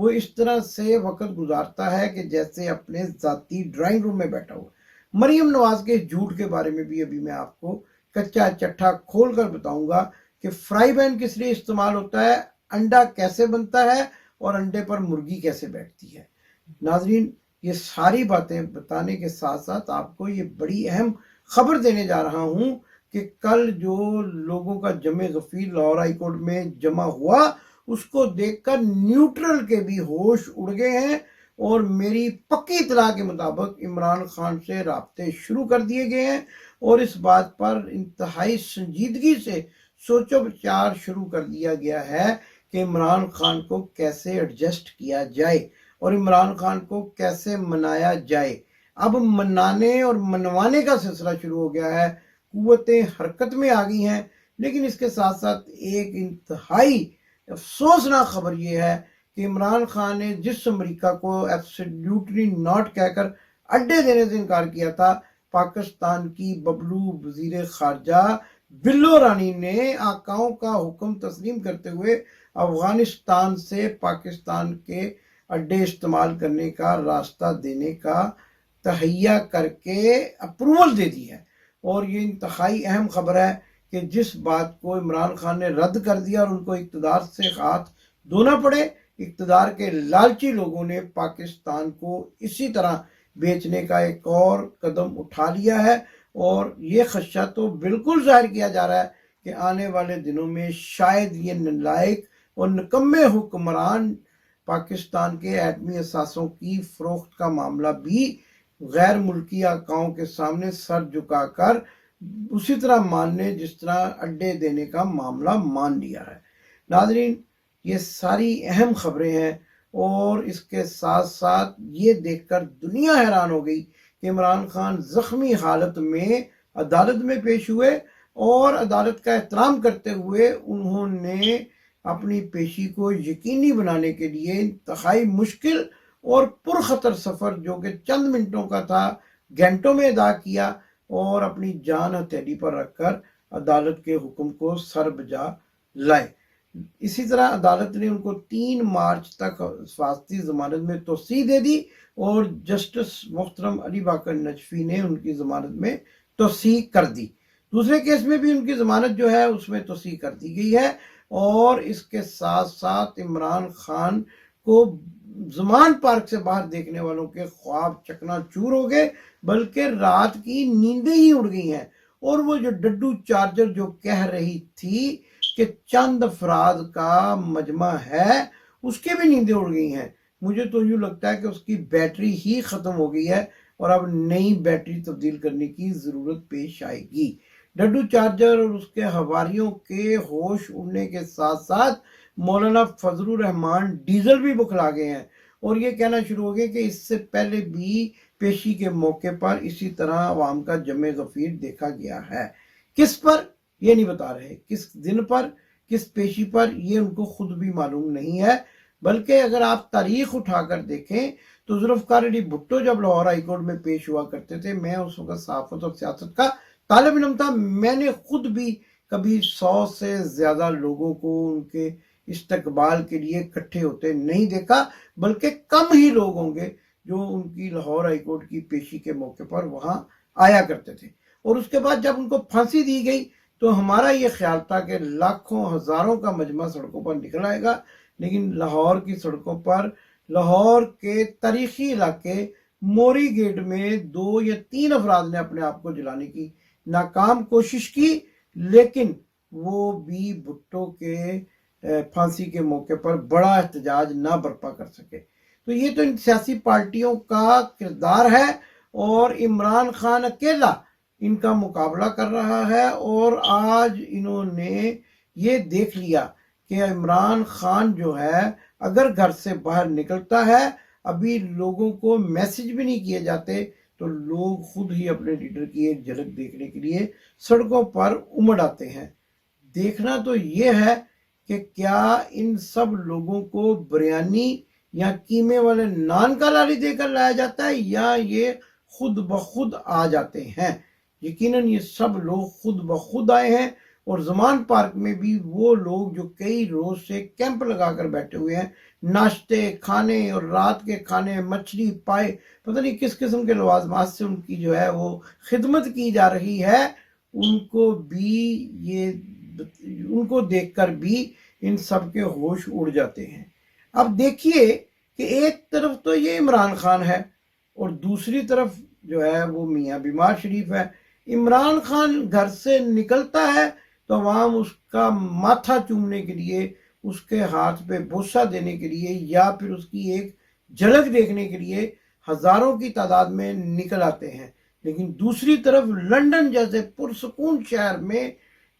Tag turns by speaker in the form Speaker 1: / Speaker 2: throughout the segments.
Speaker 1: وہ اس طرح سے وقت گزارتا ہے کہ جیسے اپنے ذاتی ڈرائنگ روم میں بیٹھا ہوا۔ مریم نواز کے جھوٹ کے بارے میں بھی ابھی میں آپ کو کچا چٹھا کھول کر بتاؤں گا کہ فرائی پین کس لیے استعمال ہوتا ہے، انڈا کیسے بنتا ہے اور انڈے پر مرغی کیسے بیٹھتی ہے۔ ناظرین، یہ ساری باتیں بتانے کے ساتھ ساتھ آپ کو یہ بڑی اہم خبر دینے جا رہا ہوں کہ کل جو لوگوں کا جمع غفیر لاہور ہائی کورٹ میں جمع ہوا، اس کو دیکھ کر نیوٹرل کے بھی ہوش اڑ گئے ہیں اور میری پکی اطلاع کے مطابق عمران خان سے رابطے شروع کر دیے گئے ہیں، اور اس بات پر انتہائی سنجیدگی سے سوچ و بچار شروع کر دیا گیا ہے کہ عمران خان کو کیسے ایڈجسٹ کیا جائے اور عمران خان کو کیسے منایا جائے۔ اب منانے اور منوانے کا سلسلہ شروع ہو گیا ہے، قوتیں حرکت میں آ گئی ہیں۔ لیکن اس کے ساتھ ساتھ ایک انتہائی افسوسناک خبر یہ ہے کہ عمران خان نے جس امریکہ کو ایبسلیوٹلی ناٹ کہہ کر اڈے دینے سے انکار کیا تھا، پاکستان کی ببلو وزیر خارجہ بلو رانی نے آقاؤں کا حکم تسلیم کرتے ہوئے افغانستان سے پاکستان کے اڈے استعمال کرنے کا راستہ دینے کا تہیہ کر کے اپروول دے دی ہے۔ اور یہ انتہائی اہم خبر ہے کہ جس بات کو عمران خان نے رد کر دیا اور ان کو اقتدار سے ہاتھ دھونا پڑے، اقتدار کے لالچی لوگوں نے پاکستان کو اسی طرح بیچنے کا ایک اور قدم اٹھا لیا ہے، اور یہ خدشہ تو بالکل ظاہر کیا جا رہا ہے کہ آنے والے دنوں میں شاید یہ نالائق اور نکمے حکمران پاکستان کے ایٹمی اثاثوں کی فروخت کا معاملہ بھی غیر ملکی آقاؤں کے سامنے سر جھکا کر اسی طرح ماننے جس طرح اڈے دینے کا معاملہ مان لیا ہے۔ ناظرین، یہ ساری اہم خبریں ہیں، اور اس کے ساتھ ساتھ یہ دیکھ کر دنیا حیران ہو گئی کہ عمران خان زخمی حالت میں عدالت میں پیش ہوئے، اور عدالت کا احترام کرتے ہوئے انہوں نے اپنی پیشی کو یقینی بنانے کے لیے انتہائی مشکل اور پرخطر سفر جو کہ چند منٹوں کا تھا، گھنٹوں میں ادا کیا، اور اپنی جان ہتھیلی پر رکھ کر عدالت کے حکم کو سر بجا لائے۔ اسی طرح عدالت نے ان کو 3 مارچ تک حفاظتی ضمانت میں توسیع دے دی، اور جسٹس محترم علی باقر نجفی نے ان کی ضمانت میں توسیع کر دی۔ دوسرے کیس میں بھی ان کی ضمانت جو ہے اس میں توسیع کر دی گئی ہے، اور اس کے ساتھ ساتھ عمران خان کو زمان پارک سے باہر دیکھنے والوں کے خواب چکنا چور ہو گئے، بلکہ رات کی نیندیں ہی اڑ گئی ہیں۔ اور وہ جو ڈڈو چارجر جو کہہ رہی تھی کہ چند افراد کا مجمع ہے، اس کے بھی نیندیں اڑ گئی ہیں۔ مجھے تو یوں لگتا ہے کہ اس کی بیٹری ہی ختم ہو گئی ہے اور اب نئی بیٹری تبدیل کرنے کی ضرورت پیش آئے گی۔ ڈڈو چارجر اور اس کے حواریوں کے ہوش اڑنے کے ساتھ ساتھ مولانا فضل الرحمان ڈیزل بھی بکھلا گئے ہیں، اور یہ کہنا شروع ہو گئے کہ اس سے پہلے بھی پیشی کے موقع پر اسی طرح عوام کا جمع غفیر دیکھا گیا ہے۔ کس پر یہ نہیں بتا رہے، کس دن پر، کس پیشی پر، یہ ان کو خود بھی معلوم نہیں ہے۔ بلکہ اگر آپ تاریخ اٹھا کر دیکھیں تو ذوالفقار علی بھٹو جب لاہور ہائی کورٹ میں پیش ہوا کرتے تھے، میں اس وقت صحافت اور سیاست کا طالب علم تھا، میں نے خود بھی کبھی 100 سے زیادہ لوگوں کو ان کے استقبال کے لیے اکٹھے ہوتے نہیں دیکھا، بلکہ کم ہی لوگ ہوں گے جو ان کی لاہور ہائی کورٹ کی پیشی کے موقع پر وہاں آیا کرتے تھے۔ اور اس کے بعد جب ان کو پھانسی دی گئی تو ہمارا یہ خیال تھا کہ لاکھوں ہزاروں کا مجمع سڑکوں پر نکل آئے گا، لیکن لاہور کی سڑکوں پر، لاہور کے تاریخی علاقے موری گیٹ میں 2 یا 3 افراد نے اپنے آپ کو جلانے کی ناکام کوشش کی، لیکن وہ بھی بھٹو کے پھانسی کے موقع پر بڑا احتجاج نہ برپا کر سکے۔ تو یہ تو ان سیاسی پارٹیوں کا کردار ہے، اور عمران خان اکیلا ان کا مقابلہ کر رہا ہے، اور آج انہوں نے یہ دیکھ لیا کہ عمران خان جو ہے اگر گھر سے باہر نکلتا ہے، ابھی لوگوں کو میسج بھی نہیں کیے جاتے تو لوگ خود ہی اپنے لیڈر کی ایک جھلک دیکھنے کے لیے سڑکوں پر امڑ آتے ہیں۔ دیکھنا تو یہ ہے کہ کیا ان سب لوگوں کو بریانی یا قیمے والے نان کا لالی دے کر لایا جاتا ہے، یا یہ خود بخود آ جاتے ہیں۔ یقیناً یہ سب لوگ خود بخود آئے ہیں، اور زمان پارک میں بھی وہ لوگ جو کئی روز سے کیمپ لگا کر بیٹھے ہوئے ہیں، ناشتے کھانے اور رات کے کھانے، مچھلی پائے، پتہ نہیں کس قسم کے لوازمات سے ان کی جو ہے وہ خدمت کی جا رہی ہے، ان کو دیکھ کر بھی ان سب کے ہوش اڑ جاتے ہیں۔ اب دیکھیے کہ ایک طرف تو یہ عمران خان ہے اور دوسری طرف جو ہے وہ میاں بیمار شریف ہے۔ عمران خان گھر سے نکلتا ہے تو عوام اس کا ماتھا چومنے کے لیے، اس کے ہاتھ پہ بوسہ دینے کے لیے یا پھر اس کی ایک جھلک دیکھنے کے لیے ہزاروں کی تعداد میں نکل آتے ہیں، لیکن دوسری طرف لندن جیسے پرسکون شہر میں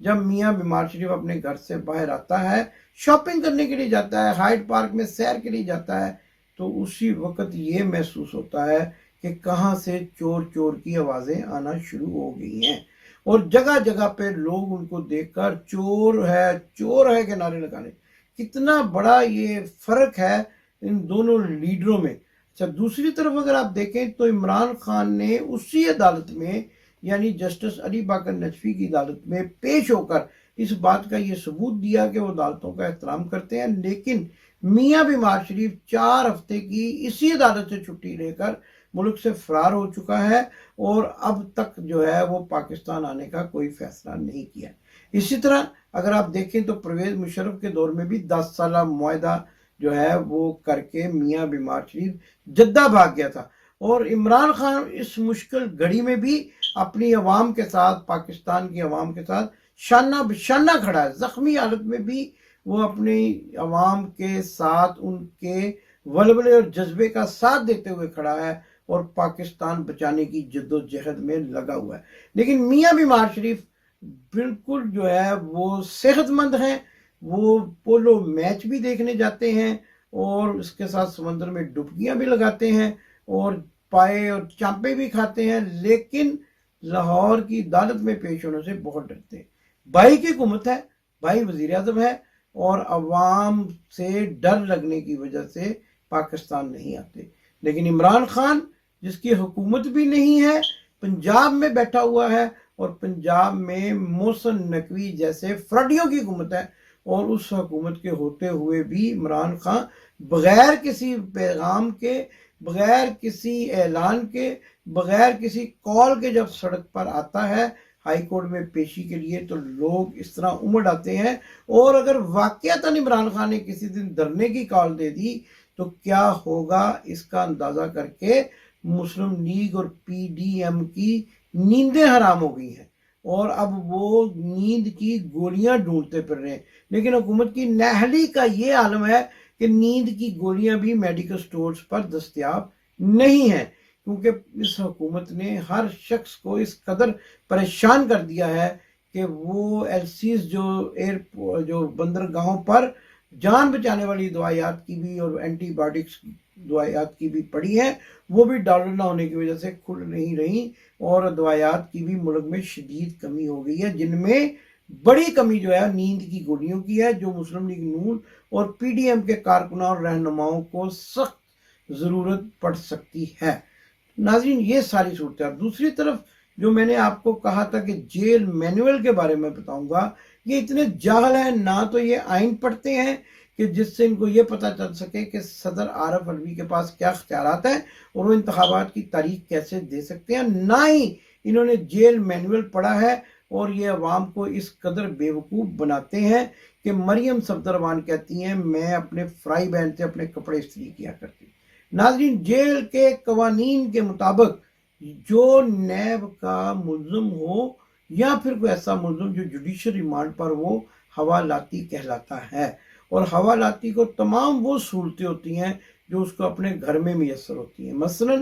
Speaker 1: جب میاں بیمار شریف اپنے گھر سے باہر آتا ہے، شاپنگ کرنے کے لیے جاتا ہے، ہائیڈ پارک میں سیر کے لیے جاتا ہے، تو اسی وقت یہ محسوس ہوتا ہے کہ کہاں سے چور چور کی آوازیں آنا شروع ہو گئی ہیں، اور جگہ جگہ پہ لوگ ان کو دیکھ کر چور ہے کے نعرے لگانے۔ کتنا بڑا یہ فرق ہے ان دونوں لیڈروں میں۔ اچھا، دوسری طرف اگر آپ دیکھیں تو عمران خان نے اسی عدالت میں یعنی جسٹس علی باقر نجفی کی عدالت میں پیش ہو کر اس بات کا یہ ثبوت دیا کہ وہ عدالتوں کا احترام کرتے ہیں، لیکن میاں بیمار شریف 4 ہفتے کی اسی عدالت سے چھٹی لے کر ملک سے فرار ہو چکا ہے اور اب تک جو ہے وہ پاکستان آنے کا کوئی فیصلہ نہیں کیا۔ اسی طرح اگر آپ دیکھیں تو پرویز مشرف کے دور میں بھی 10 سالہ معاہدہ جو ہے وہ کر کے میاں بیمار شریف جدہ بھاگ گیا تھا، اور عمران خان اس مشکل گھڑی میں بھی اپنی عوام کے ساتھ، پاکستان کی عوام کے ساتھ شانہ بشانہ کھڑا ہے۔ زخمی حالت میں بھی وہ اپنی عوام کے ساتھ ان کے ولولے اور جذبے کا ساتھ دیتے ہوئے کھڑا ہے اور پاکستان بچانے کی جد و جہد میں لگا ہوا ہے۔ لیکن میاں بیمار شریف بالکل جو ہے وہ صحت مند ہیں، وہ پولو میچ بھی دیکھنے جاتے ہیں اور اس کے ساتھ سمندر میں ڈبکیاں بھی لگاتے ہیں اور پائے اور چانپے بھی کھاتے ہیں، لیکن لاہور کی عدالت میں پیش ہونے سے بہت ڈرتے ہیں۔ بھائی کی حکومت ہے، بھائی وزیر اعظم ہے، اور عوام سے ڈر لگنے کی وجہ سے پاکستان نہیں آتے۔ لیکن عمران خان جس کی حکومت بھی نہیں ہے، پنجاب میں بیٹھا ہوا ہے، اور پنجاب میں محسن نقوی جیسے فراڈیوں کی حکومت ہے، اور اس حکومت کے ہوتے ہوئے بھی عمران خان بغیر کسی پیغام کے، بغیر کسی اعلان کے، بغیر کسی کال کے جب سڑک پر آتا ہے ہائی کورٹ میں پیشی کے لیے، تو لوگ اس طرح امڑ آتے ہیں، اور اگر واقعتاً عمران خان نے کسی دن دھرنے کی کال دے دی تو کیا ہوگا اس کا اندازہ کر کے مسلم لیگ اور پی ڈی ایم کی نیندیں حرام ہو گئی ہیں، اور اب وہ نیند کی گولیاں ڈھونڈتے پھر رہے ہیں۔ لیکن حکومت کی نااہلی کا یہ عالم ہے کہ نیند کی گولیاں بھی میڈیکل سٹورز پر دستیاب نہیں ہیں، کیونکہ اس حکومت نے ہر شخص کو اس قدر پریشان کر دیا ہے کہ وہ ایل سیز جو بندرگاہوں پر جان بچانے والی دوائیات کی بھی اور اینٹی بایوٹکس دوائیات کی بھی پڑی ہیں، وہ بھی ڈالر نہ ہونے کی وجہ سے کھل نہیں رہی، اور دوائیات کی بھی ملک میں شدید کمی ہو گئی ہے، جن میں بڑی کمی جو ہے نیند کی گولیوں کی ہے، جو مسلم لیگ نون اور پی ڈی ایم کے کارکنوں اور رہنماؤں کو سخت ضرورت پڑ سکتی ہے۔ ناظرین، یہ ساری صورتیں۔ دوسری طرف جو میں نے آپ کو کہا تھا کہ جیل مینول کے بارے میں بتاؤں گا، یہ اتنے جاہل ہیں، نہ تو یہ آئین پڑھتے ہیں کہ جس سے ان کو یہ پتہ چل سکے کہ صدر عارف علوی کے پاس کیا اختیارات ہیں اور وہ انتخابات کی تاریخ کیسے دے سکتے ہیں، نہ ہی انہوں نے جیل مینول پڑھا ہے، اور یہ عوام کو اس قدر بے وقوف بناتے ہیں کہ مریم صفدروان کہتی ہیں میں اپنے فرائی بین سے اپنے کپڑے استری کیا کرتی۔ ناظرین، جیل کے قوانین کے مطابق جو نیب کا ملزم ہو یا پھر کوئی ایسا ملزم جو جوڈیشل ریمانڈ پر ہو، حوالاتی کہلاتا ہے، اور حوالاتی کو تمام وہ سہولتیں ہوتی ہیں جو اس کو اپنے گھر میں میسر ہوتی ہیں۔ مثلا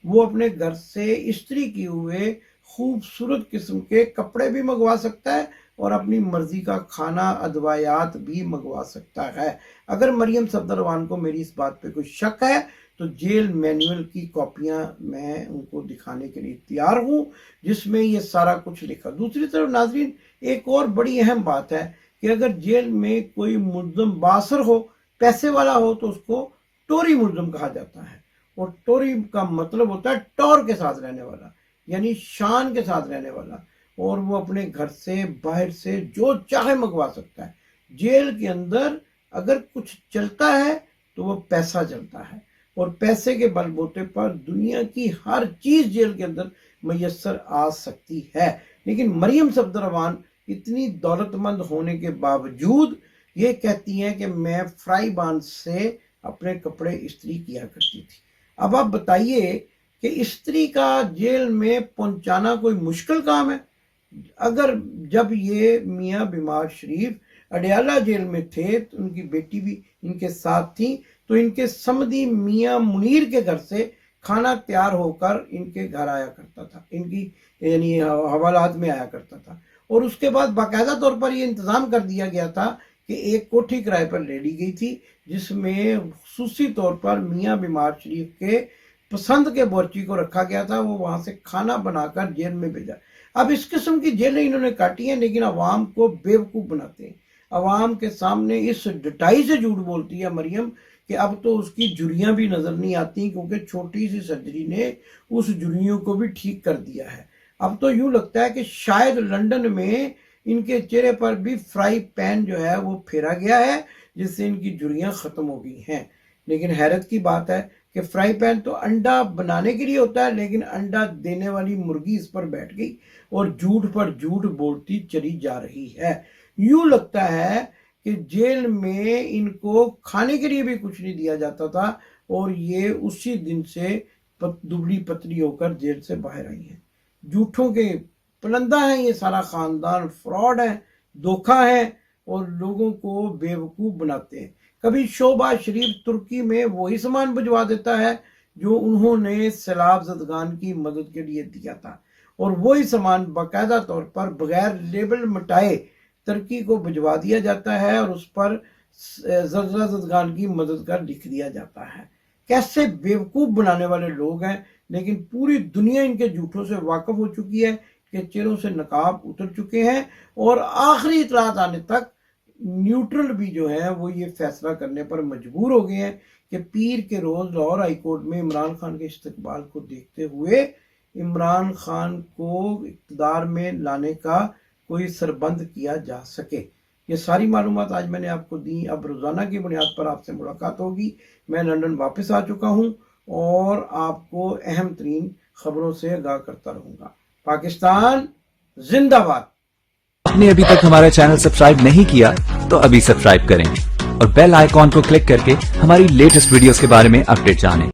Speaker 1: وہ اپنے گھر سے استری کیے ہوئے خوبصورت قسم کے کپڑے بھی منگوا سکتا ہے اور اپنی مرضی کا کھانا، ادویات بھی منگوا سکتا ہے۔ اگر مریم صفدروان کو میری اس بات پہ کوئی شک ہے تو جیل مینول کی کاپیاں میں ان کو دکھانے کے لیے تیار ہوں، جس میں یہ سارا کچھ لکھا۔ دوسری طرف ناظرین، ایک اور بڑی اہم بات ہے کہ اگر جیل میں کوئی ملزم بااثر ہو، پیسے والا ہو، تو اس کو ٹوری ملزم کہا جاتا ہے، اور ٹوری کا مطلب ہوتا ہے ٹور کے ساتھ رہنے والا، یعنی شان کے ساتھ رہنے والا، اور وہ اپنے گھر سے باہر سے جو چاہے منگوا سکتا ہے۔ جیل کے اندر اگر کچھ چلتا ہے تو وہ پیسہ چلتا ہے، اور پیسے کے بل بوتے پر دنیا کی ہر چیز جیل کے اندر میسر آ سکتی ہے۔ لیکن مریم صفدر اتنی دولت مند ہونے کے باوجود یہ کہتی ہیں کہ میں فرائی پین سے اپنے کپڑے استری کیا کرتی تھی۔ اب آپ بتائیے کہ استری کا جیل میں پہنچانا کوئی مشکل کام ہے؟ اگر جب یہ میاں بیمار شریف اڈیالہ جیل میں تھے تو ان کی بیٹی بھی ان کے ساتھ تھی، تو ان کے سمدھی میاں منیر کے گھر سے کھانا تیار ہو کر ان کے گھر آیا کرتا تھا، ان کی یعنی حوالات میں آیا کرتا تھا، اور اس کے بعد باقاعدہ طور پر یہ انتظام کر دیا گیا تھا کہ ایک کوٹھی کرائے پر لے لی گئی تھی جس میں خصوصی طور پر میاں بیمار شریف کے پسند کے بورچی کو رکھا گیا تھا، وہ وہاں سے کھانا بنا کر جیل میں بھیجا۔ اب اس قسم کی جیلیں انہوں نے کاٹی ہیں، لیکن عوام کو بیوقوف بناتے ہیں۔ عوام کے سامنے اس ڈٹائی سے جھوٹ بولتی ہے مریم کہ اب تو اس کی جھریاں بھی نظر نہیں آتی، کیونکہ چھوٹی سی سرجری نے اس جھریوں کو بھی ٹھیک کر دیا ہے۔ اب تو یوں لگتا ہے کہ شاید لندن میں ان کے چہرے پر بھی فرائی پین جو ہے وہ پھیرا گیا ہے، جس سے ان کی جھریاں ختم ہو گئی ہیں۔ لیکن حیرت کی بات ہے کہ فرائی پین تو انڈا بنانے کے لیے ہوتا ہے، لیکن انڈا دینے والی مرغی اس پر بیٹھ گئی اور جھوٹ پر جھوٹ بولتی چلی جا رہی ہے۔ یوں لگتا ہے کہ جیل میں ان کو کھانے کے لیے بھی کچھ نہیں دیا جاتا تھا، اور یہ اسی دن سے دبلی پتلی ہو کر جیل سے باہر آئی ہیں۔ جھوٹوں کے پلندہ ہیں یہ سارا خاندان، فراڈ ہے، دھوکہ ہے، اور لوگوں کو بیوقوف بناتے ہیں۔ کبھی شہباز شریف ترکی میں وہی سامان بھجوا دیتا ہے جو انہوں نے سیلاب زدگان کی مدد کے لیے دیا تھا، اور وہی سامان باقاعدہ طور پر بغیر لیبل مٹائے ترکی کو بھجوا دیا جاتا ہے، اور اس پر زلزلہ زدگان کی مدد کا لکھ دیا جاتا ہے۔ کیسے بیوقوف بنانے والے لوگ ہیں، لیکن پوری دنیا ان کے جھوٹوں سے واقف ہو چکی ہے کہ چہروں سے نقاب اتر چکے ہیں، اور آخری اطلاعات آنے تک نیوٹرل بھی جو ہیں وہ یہ فیصلہ کرنے پر مجبور ہو گئے ہیں کہ پیر کے روز لاہور ہائی کورٹ میں عمران خان کے استقبال کو دیکھتے ہوئے عمران خان کو اقتدار میں لانے کا کوئی سربند کیا جا سکے۔ یہ ساری معلومات آج میں نے آپ کو دی۔ اب روزانہ کی بنیاد پر آپ سے ملاقات ہوگی۔ میں لندن واپس آ چکا ہوں اور آپ کو اہم ترین خبروں سے آگاہ کرتا رہوں گا۔ پاکستان زندہ باد۔
Speaker 2: آپ نے ابھی تک ہمارا چینل سبسکرائب نہیں کیا تو ابھی سبسکرائب کریں اور بیل آئیکن کو کلک کر کے ہماری لیٹسٹ ویڈیوز کے بارے میں اپڈیٹ جانیں۔